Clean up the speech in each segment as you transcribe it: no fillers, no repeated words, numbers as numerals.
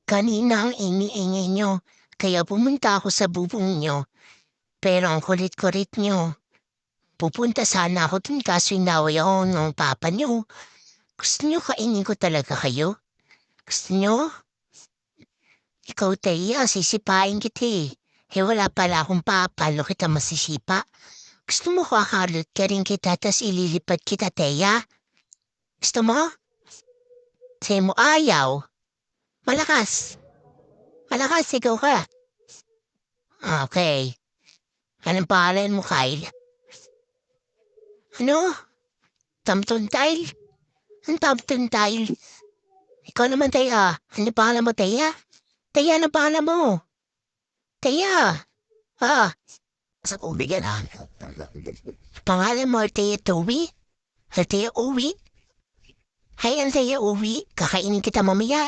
Kanina ang ingay-ingay niyo, kaya pumunta ako sa bubong niyo. Pero ang kulit-kulit niyo. Pupunta sana ako dun kaso inaway ako ng papa niyo. Gusto niyo kainin ko talaga kayo? Gusto niyo? Ikaw, Teya, sisipain kita eh. Wala pala akong papa, paano kita masisipa? Gusto mo kakalot ka rin kita tas ililipat kita, Teya? Gusto mo? Say mo ayaw. Malakas. Malakas, ikaw ka. Okay. Anong pangalan mo, Kyle? Ano? Tamton Tile? Ang Tamton Tile? Ikaw naman, Teya. Ano pangalan mo, Teya? Teya, ano pangalan mo? Teya. Ah, sa ubigan ha. Pangalan mo, Teya Toby? Teya Uwi? Hay, ang Teya Uwi. Kakainin kita mamaya.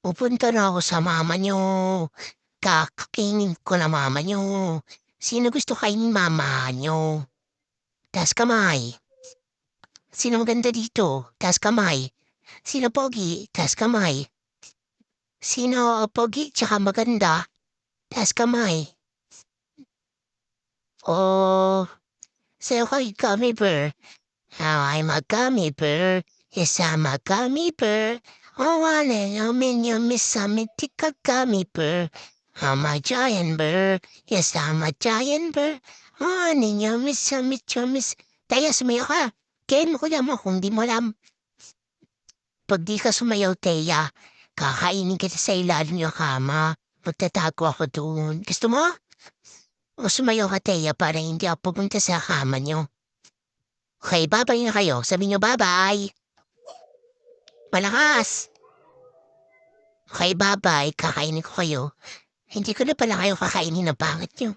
Pupunta na ako sa mama niyo. Kakakainin ko na mama niyo. Sino gusto kainin mama niyo? Tas kamay. Sino maganda dito? Tas kamay. Sino pogi? Tas kamay. Sino pogi tsaka maganda? Tas kamay. Oh, say hi, gummy bear. Now I'm a gummy bear. Yes, I'm a gummy bear. Oh, I'm in your miss, I'm a gummy bear. I'm a giant bear. Yes, I'm a giant bear. Oh, ninyo, miss, miss. Tayo, sumayo ka. Game ko mo kung di mo alam. Pag di ka sumayaw, Teya, kakainin kita sa ilalim ng kama. Magtatago ako doon. Gusto mo? O sumayaw ka, Teya, para hindi ako pupunta sa kama niyo. Okay, bye-bye na kayo. Sabi niyo bye-bye. Malakas. Okay, bye-bye. Kakainin ko kayo. Hindi ko na pala kayo kakainin ng pangit niyo.